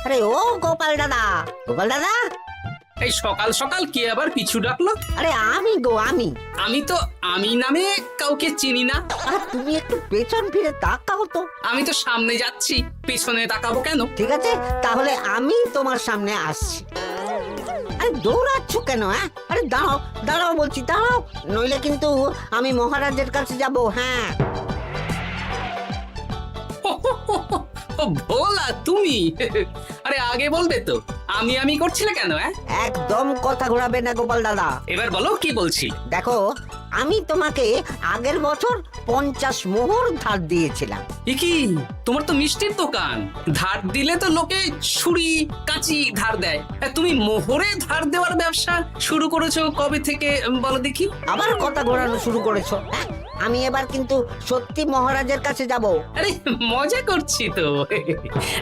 আরে ও গোপাল দাদা, গোপাল দাদা, এই সকাল সকাল কে আবার পিছু ডাকলো? আরে আমি গো আমি। আমি তো আমি নামে কাউকে চিনি না। আর তুমি একটু পেছন ফিরে তাকাও তো। আমি তো সামনে যাচ্ছি, পেছনে তাকাবো কেন? ঠিক আছে, তাহলে আমি তোমার সামনে আসছি। আরে দৌড়াচ্ছ কেন? হ্যাঁ, আরে দাঁড়াও দাঁড়াও বলছি, দাঁড়াও, নইলে কিন্তু আমি মহারাজের কাছে যাব। হ্যাঁ, ও ভোলা তুমি? আরে আগে বলবে তো, আমি করছিলে কেন? একদম কথা ঘোরাবে না গোপাল দাদা। এবার বলো কি বলছি। দেখো, আমি তোমাকে আগের বছর 50 মোহর ধার দিয়েছিলাম। এ কি, তোমার তো মিষ্টির দোকান, ধার দিলে তো লোকে ছুরি কাঁচি ধার দেয়, আর তুমি মোহরে ধার দেওয়ার ব্যবসা শুরু করেছো কবে থেকে বলো দেখি? আবার কথা ঘোরানো শুরু করেছো? হ্যাঁ, আমি এবার কিন্তু সত্যি মহারাজের কাছে যাব। আরে মজা করছি তো।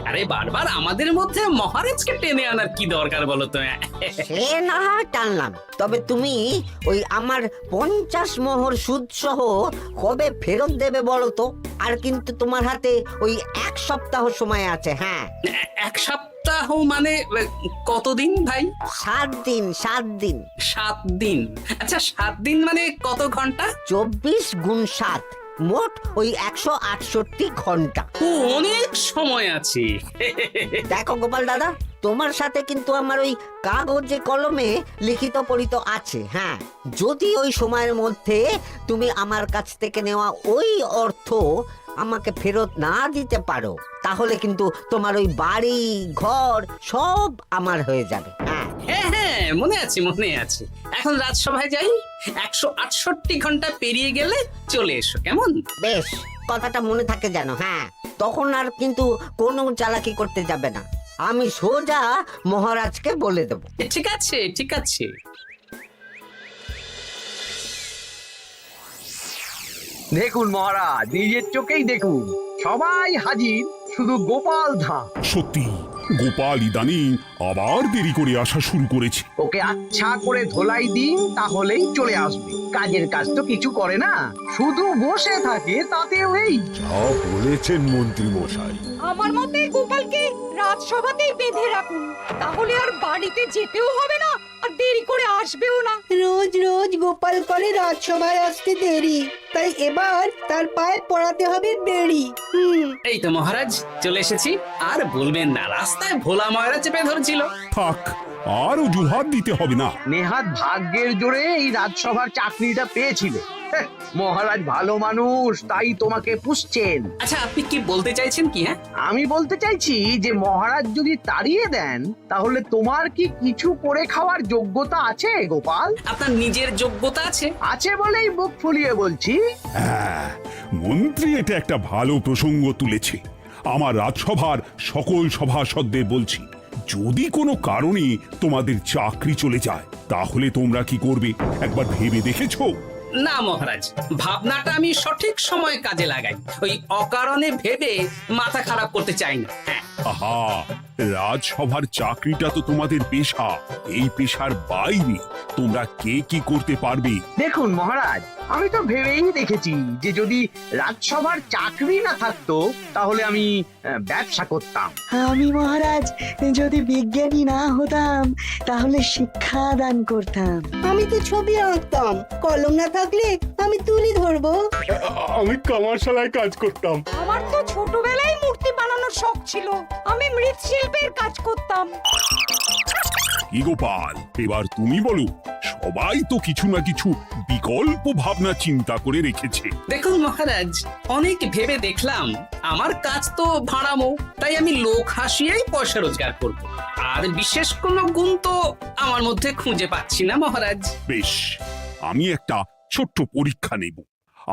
আরে বারবার আমাদের মধ্যে মহারাজকে টেনে আনার কি দরকার বলো তো? সে না হয় টানলাম, তবে তুমি ওই আমার 50 মোহর সুদ সহ কবে ফেরত দেবে বলো তো? আর কিন্তু তোমার হাতে ওই 1 সপ্তাহ সময় আছে। হ্যাঁ, 1 সপ্তাহ মানে কতদিন ভাই? 7 দিন, 7 দিন। 7 দিন? আচ্ছা 7 দিন মানে কত ঘন্টা? 24 গুণ 7, মোট ওই 168 ঘন্টা। ও, অনেক সময় আছে। দেখো গোপাল দাদা, তোমার সাথে কিন্তু আমার ওই কাগজে কলমে লিখিত পড়িত আছে। হ্যাঁ, যদি ওই সময়ের মধ্যে তুমি আমার কাছ থেকে নেওয়া ওই অর্থ আমাকে ফেরত না দিতে পারো, তাহলে কিন্তু তোমার ওই বাড়ি ঘর সব আমার হয়ে যাবে। হ্যাঁ, হ্যাঁ হ্যাঁ, মনে আছে মনে আছে। এখন রাজসভায় যাই, 168 ঘন্টা পেরিয়ে গেলে চলে এসো, কেমন? বেশ, কথাটা মনে থাকে যেন। হ্যাঁ, তখন আর কিন্তু কোনো চালাকি করতে যাবে না, আমি সোজা মহারাজকে বলে দেব। ঠিক আছে ঠিক আছে। দেখুন মহারাজ, নিজের চোখেই দেখুন, সবাই হাজির, শুধু গোপাল ধা। সত্যি গোপাল ইদানিং আবার দেরি করে আসা শুরু করেছে। ওকে আচ্ছা করে ধোলাই দিন, তাহলেই চলে আসবে। কাজের কাজ তো কিছু করে না, শুধু বসে থাকে, তাতেও এই। যা বলেছেন মন্ত্রী মশাই। আমার মতে গোপালকে রাজসভাতেই বেঁধে রাখুন, তাহলে আর বাড়িতে যেতেও হবে না, আর দেরি করে আসবেও না। রোজ রোজ গোপাল করে রাজসভায় আসতে দেরি, তাই এবার তার পায়ে পড়াতে হবে বেড়ি। এই তো মহারাজ চলে এসেছি। আর বলবেন না, রাস্তায় ভোলা ময়রা চেপে ধরছিল। থাক, আর অজুহাত দিতে হবে না। নেহাত ভাগ্যের জোরে এই রাজসভার চাকরিটা পেয়েছিল। হ্যাঁ, মহারাজ ভালো মানুষ, তাই তোমাকে পুষছেন। আচ্ছা আপনি কি বলতে চাইছেন কি? আমি বলতে চাইছি যে মহারাজ যদি তাড়িয়ে দেন, তাহলে তোমার কি কিছু করে খাওয়ার যোগ্যতা আছে গোপাল? আপনার নিজের যোগ্যতা আছে? আছে বলেই বুক ফুলিয়ে বলছি। হ্যাঁ, মন্ত্রী এটা একটা ভালো প্রসঙ্গ তুলেছে। আমার রাজসভার সকল সভাসদদের বলছি, যদি কোনো কারণে তোমাদের চাকরি চলে যায়, তাহলে তোমরা কি করবে একবার ভেবে দেখেছো? না মহারাজ, ভাবনাটা আমি সঠিক সময় কাজে লাগাই, ওই অকারণে ভেবে মাথা খারাপ করতে চাই না। হ্যাঁ, আহা, রাজসভার চাকরিটা তো তোমাদের পেশা। এই পেশার বাইরে তোমরা কে কি করতে পারবে? দেখুন মহারাজ, আমি তো ভেবেই দেখেছি যে যদি রাজসভার চাকরি না থাকতো, তাহলে আমি ব্যবসা করতাম। আমি মহারাজ যদি বিজ্ঞানী না হতাম, তাহলে শিক্ষা দান করতাম। আমি তো ছবি আঁকতাম, কলম না থাকলে আমি তুলি ধরবো। আমি কামারশালায় কাজ করতাম। আমার তো ছোটবেলায় মূর্তি বানানোর শখ ছিল, আমি মৃৎশিল্পের কাজ করতাম। কি গোপাল, এবার তুমি বলো। সবাই তো কিছু না কিছু বিকল্প ভাবনা চিন্তা করে রেখেছে। দেখুন মহারাজ, অনেক ভেবে দেখলাম আমার কাজ তো ভাড়ামো, তাই আমি লোক হাসিয়েই পয়সা রোজগার করব। আর বিশেষ কোনো গুণ তো আমার মধ্যে খুঁজে পাচ্ছি না মহারাজ। বেশ, আমি একটা ছোট্ট পরীক্ষা নেব।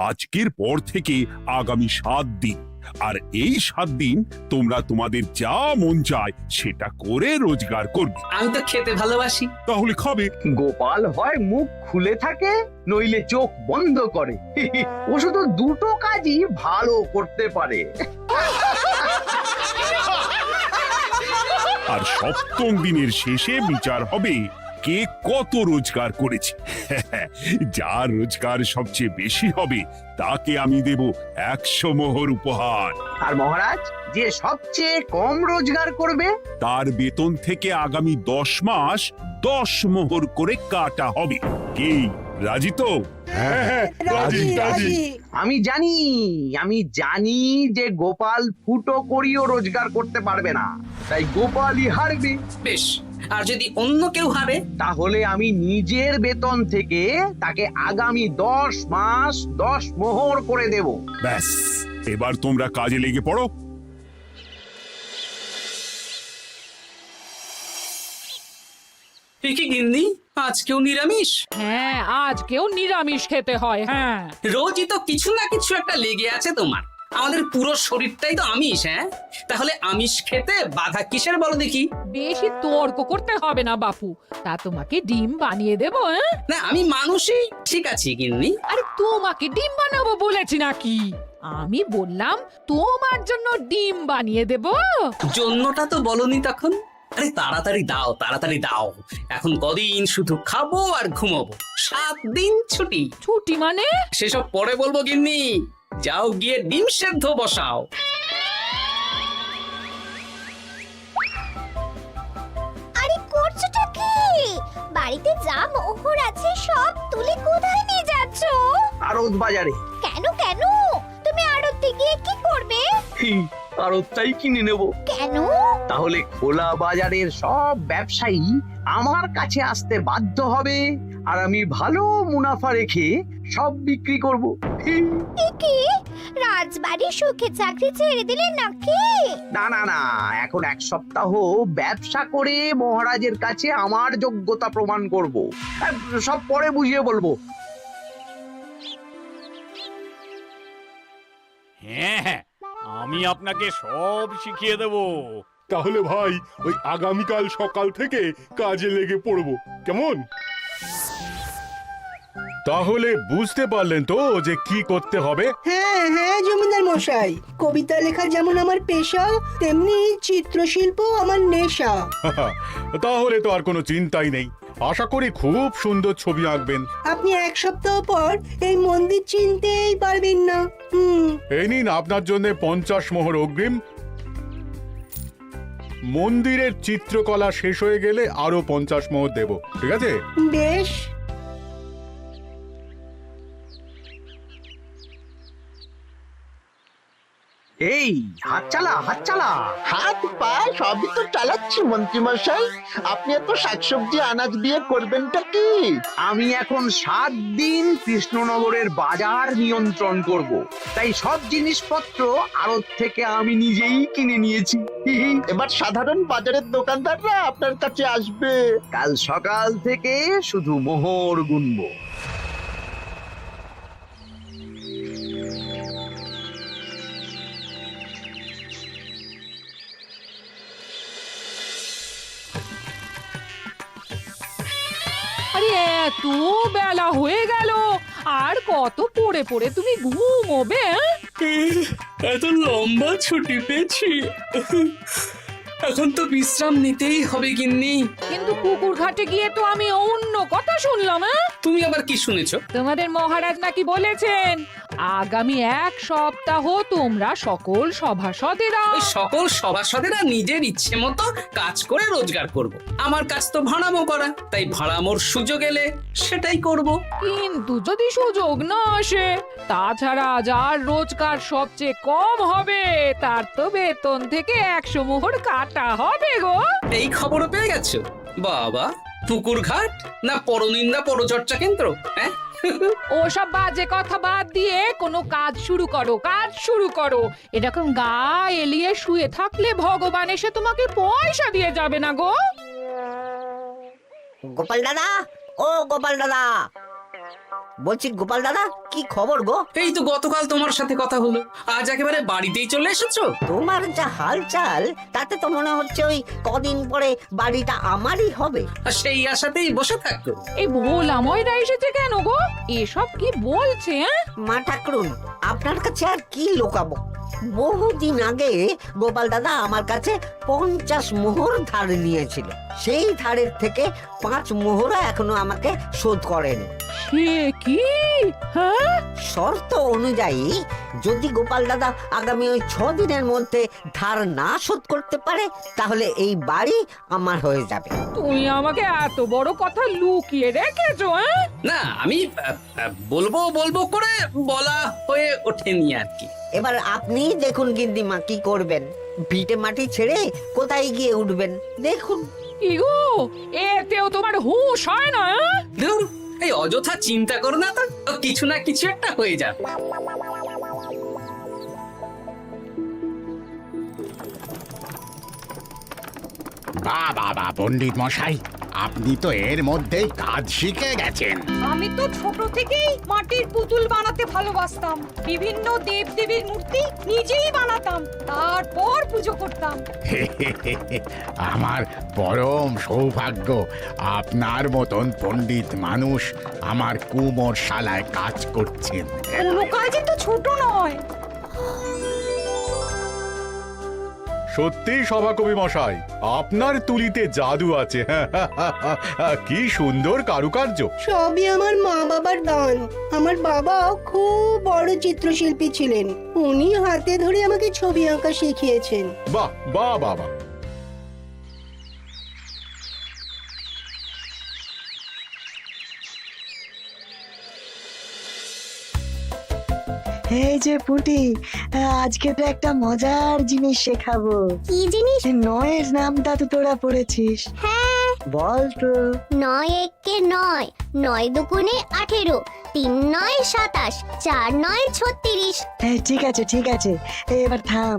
আজকের পর থেকে আগামী 7 দিন, আর এই 7 দিন তোমরা তোমাদের যা মন চায় সেটা করে রোজগার করবে। আমি তো খেতে ভালোবাসি। তাহলে খাবে। গোপাল হয় মুখ খুলে থাকে, নইলে চোখ বন্ধ করে। ও শুধু দুটো কাজই ভালো করতে পারে। আর 7ম দিনের শেষে বিচার হবে কে কত রোজগার করেছে। যার রোজগার সবচেয়ে বেশি হবে তাকে আমি দেব 100 মোহর উপহার। আর মহারাজ, যে সবচেয়ে কম রোজগার করবে তার বেতন থেকে আগামী 10 মাস 10 মোহর করে কাটা হবে। কি রাজি তো? হ্যাঁ, রাজি রাজি। আমি জানি যে গোপাল ফুটো করিও রোজগার করতে পারবে না, তাই গোপালই হারবে। বেশ, আর যদি অন্য কেউ হারে? তাহলে আমি নিজের বেতন থেকে তাকে আগামী 10 মাস 10 মোহর করে দেব। ব্যাস, এবার তোমরা কাজে লেগে পড়ো। এ কি গিন্নি, আজকেও নিরামিষ? হ্যাঁ, আজকেও নিরামিষ খেতে হয়। হ্যাঁ, রোজই তো কিছু না কিছু একটা লেগে আছে তোমার। আমাদের পুরো শরীরটাই তো আমিষ। হ্যাঁ, তাহলে আমিষ খেতে বাধা কিসের বলো দেখি? বেশি তর্ক করতে হবে না বাপু, তা তোমাকে ডিম বানিয়ে দেবো। হ্যাঁ, না, আমি মানুষই ঠিক আছি গিন্নি। আরে তোমাকে ডিম বানাবো বলেছি নাকি? আমি বললাম তোমার জন্য ডিম বানিয়ে দেবো। জন্যটা তো বলনি তখন। আরে তাড়াতাড়ি দাও, তাড়াতাড়ি দাও। এখন কদিন শুধু খাবো আর ঘুমাবো, 7 দিন ছুটি। ছুটি মানে? সেসব পরে বলবো গিন্নি, যাও গিয়ে ডিম সেদ্ধ বসাও। আরে করছোটা কি? বাড়িতে যা মোহর আছে সব তুলে কোথায় নিয়ে যাচ্ছ? আড়ত বাজারে। কেন কেন? তুমি আড়তে গিয়ে কি করবে? আড়তটাই কিনে নেব। কেন? তাহলে খোলা বাজারের সব ব্যবসায়ী আমার কাছে আসতে বাধ্য হবে, আর আমি ভালো মুনাফা রেখে সব বিক্রি করব। এ কি? রাজবাড়ি সুখে চাকরি ছেড়ে দিলে নাকি? না না না, এখন 1 সপ্তাহ ব্যবসা করে মহারাজের কাছে আমার যোগ্যতা প্রমাণ করব। সব পরে বুঝিয়ে বলবো। হ্যাঁ, আমি আপনাকে সব শিখিয়ে দেব। তাহলে ভাই ওই আগামীকাল সকাল থেকে কাজে লেগে পড়বো, কেমন? তাহলে বুঝতে পারলেন তো যে কি করতে হবে? হ্যাঁ হ্যাঁ জমিদার মশাই, কবিতা লেখা যেমন আমার পেশা, তেমনি চিত্রশিল্প আমার নেশা। তাহলে তো আর কোনো চিন্তাই নেই। আশা করি খুব সুন্দর ছবি আঁকবেন। আপনি 1 সপ্তাহ পর এই মন্দির চিনতেই পারবেন না। এই নিন আপনার জন্য 50 মোহর অগ্রিম। মন্দিরের চিত্রকলা শেষ হয়ে গেলে আরো 50 মোহর দেব, ঠিক আছে? বেশ। এই হাত চালা, হাত চালা। হাত পা সবই তো চালাচ্ছি মন্ত্রী মশাই। আপনি এত শাকসবজি আনাজ দিয়ে করবেনটা কি? আমি এখন 7 দিন কৃষ্ণনগরের বাজার নিয়ন্ত্রণ করব, তাই সব জিনিসপত্র আড়ত থেকে আমি নিজেই কিনে নিয়েছি। এবার সাধারণ বাজারের দোকানদাররা আপনার কাছে আসবে। কাল সকাল থেকে শুধু মোহর গুনবো। আরে এত বেলা হয়ে গেল, আর কত পড়ে পড়ে তুমি ঘুমোবে? এত লম্বা ছুটি পেয়েছি, এখন তো বিশ্রাম নিতেই হবে গিন্নি। কিন্তু পুকুর ঘাটে গিয়ে তো আমি অন্য কথা শুনলাম। তুমি আবার কি শুনেছো? তোমাদের মহারাজ নাকি বলেছেন আগামী 1 সপ্তাহ তোমরা সকল সভাসদেরা ওই সকল সভাসদেরা নিজের ইচ্ছে মতো কাজ করে রোজগার করব। আমার কাজ তো ভাড়ামো করা, তাই ভাড়ামোর সুযোগ এলে সেটাই করব। কিন্তু যদি সুযোগ না আসে, তাছাড়া যার রোজগার সবচেয়ে কম হবে তার তো বেতন থেকে 100 মোহর কাটা হবে গো। এই খবরও পেয়ে গেছো? বাবা, পুকুর ঘাট না পরনিন্দা পরচর্চা কেন্দ্র? হ্যাঁ, ওসব বাজে কথা বাদ দিয়ে কোনো কাজ শুরু করো, কাজ শুরু করো। এরকম গা এলিয়ে শুয়ে থাকলে ভগবান এসে তোমাকে পয়সা দিয়ে যাবে না গো। গোপাল দাদা, ও গোপাল দাদা, বলছি গোপাল দাদা, কি খবর গো? এই তো গতকাল তোমার সাথে কথা হলো, আজ একেবারে বাড়িতেই চলে এসেছো। তোমার যা হালচাল তাতে তো মনে হচ্ছে ওই কদিন পরে বাড়িটা আমারই হবে। আর সেই আশাতেই বসে থাকো। এই ভোলাময়রা এসেছে কেন গো? এসব কি বলছে? মা ঠাকুরুন, আপনার কাছে আর কি লোকাবো? বহুদিন আগে গোপাল দাদা আমার কাছে 50 মোহর ধার নিয়েছিল। সেই ধারের থেকে 5 মোহরা এখনো আমাকে শোধ করেনি। সে কি? হ্যাঁ, শর্ত অনুযায়ী যদি গোপাল দাদা আগামী ওই 6 দিনের মধ্যে ধার না শোধ করতে পারে তাহলে এই বাড়ি আমার হয়ে যাবে। তুমি আমাকে এত বড় কথা লুকিয়ে রেখেছো? হ্যাঁ, না আমি বলবো বলবো করে বলা হয়ে ওঠেনি আর কি। এবার আপনি দেখুন গিন্দিমা কি করবেন। ভিটে মাটি ছেড়ে কোথায় গিয়ে উঠবেন দেখুন। কি গো, এতেও তোমার হুঁশ হয় না? হ্যাঁ? ধুর, এই অযথা চিন্তা করো না তো, কিছু না কিছু একটা হয়ে যাবে। বাবা পণ্ডিত মশাই, আপনি তো এর মধ্যেই কাজ শিখে গেছেন। আমি তো ছোট থেকেই মাটির পুতুল বানাতে ভালোবাসতাম। বিভিন্ন দেবদেবীর মূর্তি নিজেই বানাতাম, তারপর পুজো করতাম। আমার পরম সৌভাগ্য আপনার মতন পণ্ডিত মানুষ আমার কুমোর শালায় কাজ করছেন। কোনো কাজই তো ছোট নয়। সত্যি সভাকবি মশাই, আপনার তুলিতে জাদু আছে। কি সুন্দর কারুকার্য। সবই আমার মা বাবার দান। আমার বাবাও খুব বড় চিত্রশিল্পী ছিলেন। উনি হাতে ধরে আমাকে ছবি আঁকা শিখিয়েছেন। বাহ বাহ বাবা। এই যে পুটি, আজকে তো একটা মজার জিনিস শেখাবো। কি জিনিস? নয়ের নামটা তো তোরা পড়েছিস। হ্যাঁ, বল তো। 9 একে 9, 9 দুগুণে 18, 3 9 27, 4 9 36। ঠিক আছে ঠিক আছে, এবার থাম।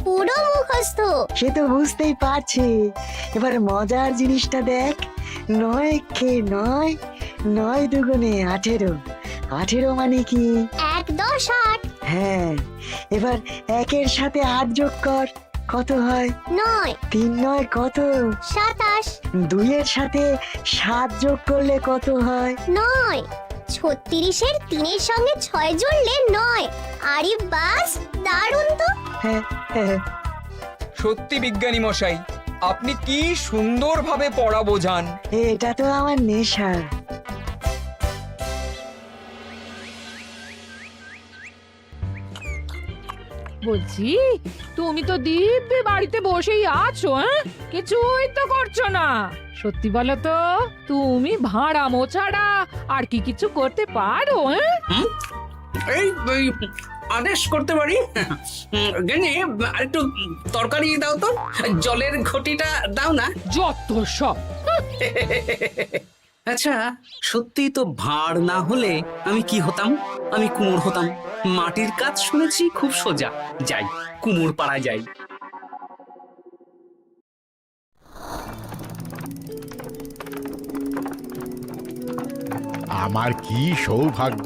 পুরো মুখস্থ। সে তো বুঝতেই পারছি। এবার মজার জিনিসটা দেখ। 9 কে 9, 9 দুগুণে 18। 18 মানে কি? 1 10 8। হ্যাঁ, এবার 1-এর সাথে 8 যোগ কর, কত হয়? 9 3 9 কত? 27। 2-এর সাথে 7 যোগ করলে কত হয়? 9 36-এর 3-এর সঙ্গে 6 জুড়লে 9। আরে বাস, দারুণ তো। হ্যাঁ হ্যাঁ। সত্যি বিজ্ঞানী মশাই, আপনি কি সুন্দরভাবে পড়া বোঝান। এটা তো আমার নেশা। বলছি, তুমি তো দিব্যি বাড়িতে বসেই আছো। হ্যাঁ, কিছুই তো করছো না। সত্যি বলো তো, তুমি ভাড়ামো ছাড়া আর কি কিছু করতে পারো? হ্যাঁ, এই আদেশ করতে পারি। গেনি একটু তরকারি দাও তো, জলের ঘটিটা দাও না। যত সব। আচ্ছা, সত্যি তো ভাঁড় না হলে আমি কি হতাম? আমি কুমোর হতাম। মাটির কাজ শুনেছি খুব সোজা। যাই, কুমোর পাড়া যাই। আমার কি সৌভাগ্য,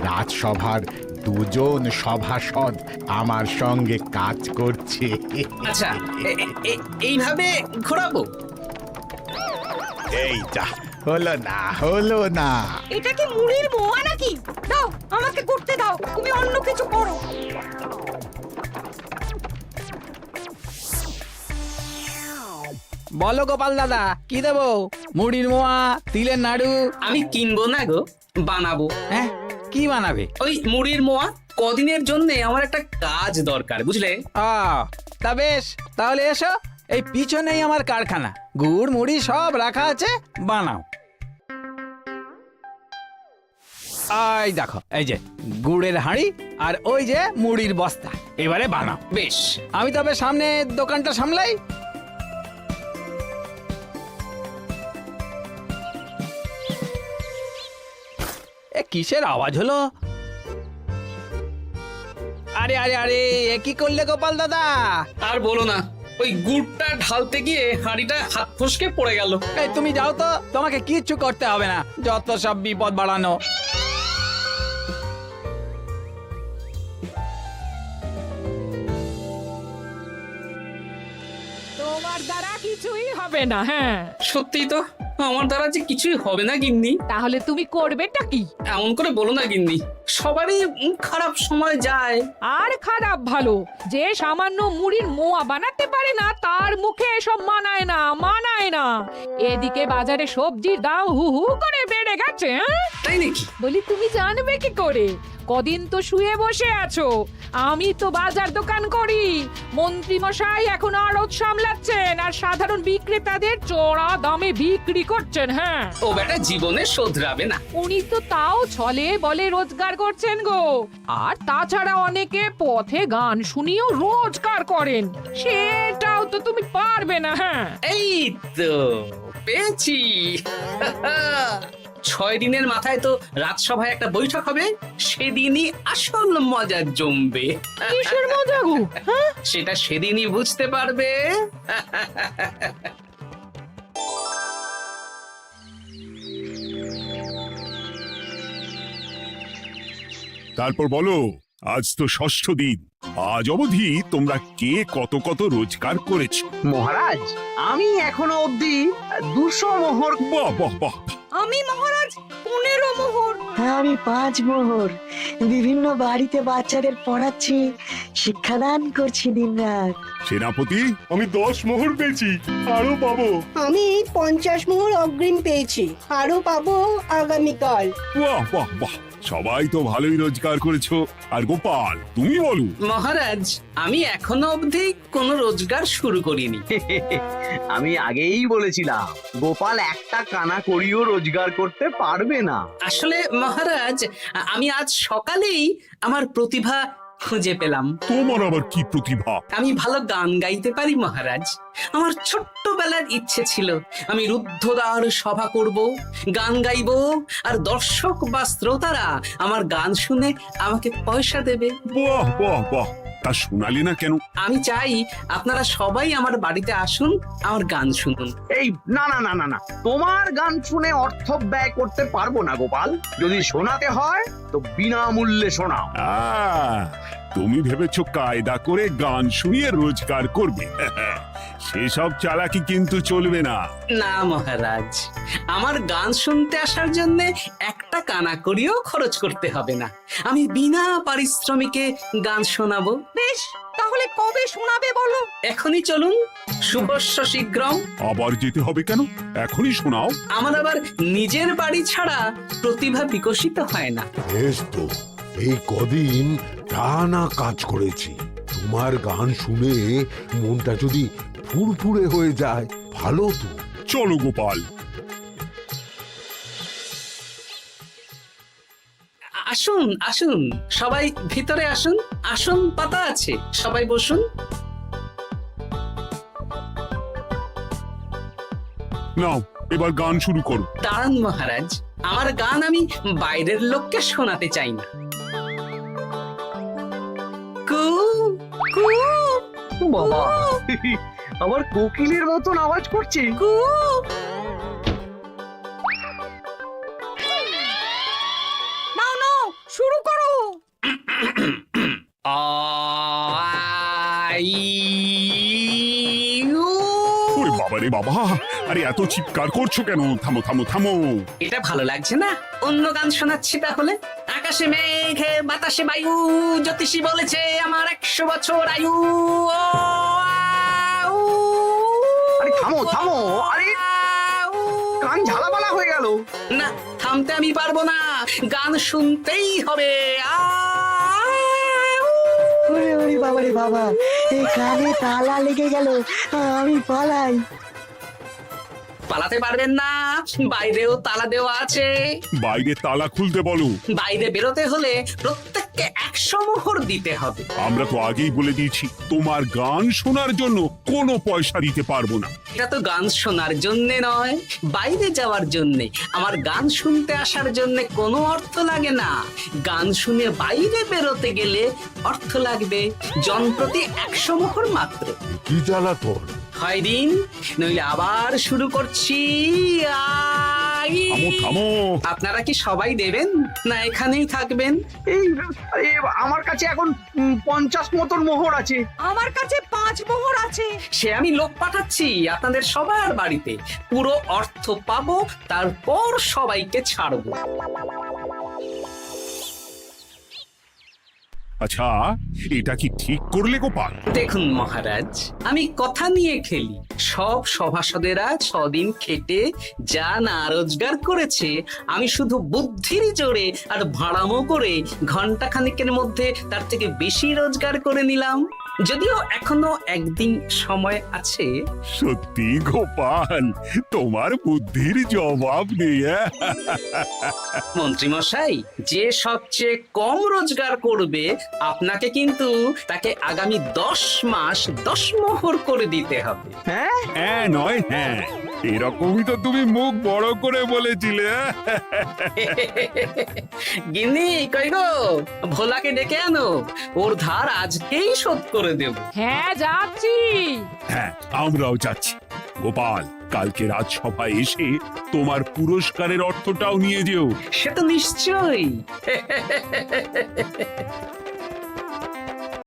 রাজসভার দুজন সভাসদ আমার সঙ্গে কাজ করছে। আচ্ছা, এইভাবে ঘোরাবো? এই যা, হলো না। এটা কি মুড়ির মোয়া নাকি? দাও, আমাকে করতে দাও, তুমি অন্য কিছু করো। বলো গোপাল দাদা, কি দেবো? মুড়ির মোয়া, তিলের নাড়ু? আমি কিনবো না গো, বানাবো। হ্যাঁ, কি বানাবে? ওই মুড়ির মোয়া। কদিনের জন্য আমার একটা কাজ দরকার, বুঝলে? তা বেশ, তাহলে এসো, এই পিছনেই আমার কারখানা। গুড় মুড়ি সব রাখা আছে, বানাও। এই দেখো, এই যে গুড়ের হাঁড়ি আর ওই যে মুড়ির বস্তা, এবারে বানাও। বেশ, আমি তবে সামনে দোকানটা সামলাই। কিসের আওয়াজ হলো? আরে আরে আরে, এ কি করলে গোপাল দাদা? আর বলো না, ওই গুড়টা ঢালতে গিয়ে হাঁড়িটা হাত ফসকে পড়ে গেল। এই তুমি যাও তো, তোমাকে কিচ্ছু করতে হবে না, যত সব বিপদ বাড়ানো। তোমার দ্বারা কিছুই হবে না। হ্যাঁ, সত্যি তো, আমার দ্বারা যে কিছুই হবে না গিন্নি। তাহলে তুমি করবেটা কি? এমন করে বলো না গিন্নি, সবারই খারাপ সময় যায়। আর খারাপ ভালো, যে সামান্য মুড়ির মোয়া বানাতে পারে না তার মুখে এসব মানায় না, মানায় না। এদিকে বাজারে সবজির দাম হু হু করে বেড়ে গেছে। হ্যাঁ তাই নাকি? বলি তুমি জানবে কি করে? কদিন তো শুয়ে বসে আছো, আমি তো বাজার দোকান করি। মন্ত্রী মশাই এখন আড়ত সামলাচ্ছেন আর সাধারণ বিক্রেতাদের চড়া দামে বিক্রি করছেন। হ্যাঁ, ও বেটা জীবনে শোধরাবে না। উনি তো তাও ছলে বলে রোজগার করছেন গো। আর তাছাড়া অনেকে পথে গান শুনিয়েও রোজগার করেন, সেটাও তো তুমি পারবে না। হ্যাঁ, এই তো পেয়েছি। 6 দিনের মাথায় তো রাজসভায় একটা বৈঠক হবে, সেদিনই আসল মজা জমবে। কিসের মজা গো? হ্যাঁ, সেটা সেদিনই বুঝতে পারবে। তারপর বলো, আজ তো ষষ্ঠ দিন, আজ অবধি তোমরা কে কত কত রোজগার করেছো? মহারাজ, আমি এখনো অবধি 200 মোহর। বাহ বাহ বাহ! আমি মহারাজ 15 মোহর। হ্যাঁ, আমি 5 মোহর। বিভিন্ন বাড়িতে বাচ্চাদের পড়াচ্ছি, শিক্ষাদান করছি দিনরাত। সেনাপতি, আমি 10 মোহর পেয়েছি, আরো পাবো। আমি 50 মোহর অগ্রিম পেয়েছি, আরো পাবো আগামীকাল। বাহ বাহ বাহ! সবাই তো ভালোই রোজগার করেছো। আর গোপাল, তুমি বলো। মহারাজ, আমি এখনো অবধি কোনো রোজগার শুরু করিনি। আমি আগেই বলেছিলাম গোপাল একটা কানা করিও রোজগার করতে পারবে না। আসলে মহারাজ, আমি আজ সকালেই আমার প্রতিভা খুঁজে পেলাম। তোমার আবার কি প্রতিভা? আমি ভালো গান গাইতে পারি মহারাজ। আমার ছোট্টবেলার ইচ্ছে ছিল আমি রুদ্ধদ্বার সভা করব, গান গাইবো, আর দর্শক বা শ্রোতারা আমার গান শুনে আমাকে পয়সা দেবে। বাহ বাহ বাহ! তা শোনালে না কেন? আমি চাই আপনারা সবাই আমার বাড়িতে আসুন, আমার গান শুনুন। এই না না না না না, তোমার গান শুনে অর্থ ব্যয় করতে পারবো না গোপাল। যদি শোনাতে হয় তো বিনামূল্যে শোনাও। তুমি ভেবেছো কায়দা করে গান শুনিয়ে রোজগার করবে? সেসব চালাকি কিন্তু চলবে না। না মহারাজ, আমার গান শুনতে আসার জন্য একটা কানা করিও খরচ করতে হবে না। আমি বিনা পারিশ্রমিকে গান শোনাবো। বেশ, তাহলে কবে শোনাবে বলো? এখনই চলুন, শুভস্য শীঘ্রম। আবার যেতে হবে কেন? এখনই শোনাও। আমার আবার নিজের বাড়ি ছাড়া প্রতিভা বিকশিত হয় না। বেশ তো, এই কদিন টানা কাজ করেছি, তোমার গান শুনে মনটা যদি ফুরফুরে হয়ে যায় ভালো তো। চলো গোপাল। আসুন আসুন, সবাই ভিতরে আসুন। আসন পাতা আছে, সবাই বসুন। নাও, এবার গান শুরু করো। দাঁড়ান মহারাজ, আমার গান আমি বাইরের লোককে শোনাতে চাই না। কু কু বাবা, আবার কোকিলের মতন আওয়াজ করছে। কু। নাও নাও, শুরু করো। ওরে বাবা রে বাবা! আরে এত চিৎকার করছো কেন? থামো থামো থামো! এটা ভালো লাগছে না, অন্য গান শোনাচ্ছি তাহলে। আকাশে মেঘে বাতাসে বায়ু, জ্যোতিষী বলেছে আমার 100 বছর আয়ু। আরে থামো থামো, আরে কান ঝালাপালা হয়ে গেল। না, থামতে আমি পারবো না, গান শুনতেই হবে। ওরে ওরে বাবা রে বাবা, এই কানে তালা লেগে গেল, আমি পালাই। পালাতে পারবেন না, বাইরেও তালা দেওয়া আছে। বাইরে তালা খুলতে বলো। বাইরে বেরোতে হলে প্রত্যেককে 100 মোহর দিতে হবে। আমরা তো আগেই বলে দিয়েছি, তোমার গান শোনার জন্য কোনো পয়সা দিতে পারবো না। এটা তো গান শোনার জন্যে নয়, বাইরে যাওয়ার জন্যে। আমার গান শুনতে আসার জন্যে কোনো অর্থ লাগে না। গান শুনে বাইরে বেরোতে গেলে অর্থ লাগবে, জনপ্রতি 100 মোহর মাত্র। কি জ্বালাতন! হয় দিন, নইলে আবার শুরু করছি। মশাই থামো থামো। আপনারা কি সবাই দেবেন না এখানেই থাকবেন? এই আমার কাছে এখন 50 মতন মোহর আছে। আমার কাছে 5 মোহর আছে। সে আমি লোক পাঠাচ্ছি আপনাদের সবার বাড়িতে, পুরো অর্থ পাবো, তারপর সবাইকে ছাড়বো। আচ্ছা, এটা কি ঠিক করলে গোপাল? দেখুন মহারাজ, আমি কথা নিয়ে খেলি। সব সভাসদেরা 6 দিন খেটে যা না রোজগার করেছে, আমি শুধু বুদ্ধির জোরে আর ভাড়ামো করে ঘন্টা খানিকের মধ্যে তার থেকে বেশি রোজগার করে নিলাম। যদিও এখনো একদিন সময় আছে। সত্যি গোপাল, তোমার বুদ্ধির জবাব নেই। মন্ত্রী মশাই, যে সবচেয়ে কম রোজগার করবে আপনাকে কিন্তু তাকে আগামী 10 মাস 10 মোহর করে দিতে হবে। হ্যাঁ নয় হ্যাঁ, এরকমই তো তুমি মুখ বড় করে বলেছিলে। গিন্নি কই গো, ভোলাকে ডেকে আনো, ওর ধার আজকেই শোধ করে দেব। হ্যাঁ যাচ্ছি। হ্যাঁ, আমরাও যাচ্ছি। গোপাল, কালকে রাজসভায় এসে তোমার পুরস্কারের অর্থটাও নিয়ে যেও। সে তো নিশ্চয়ই।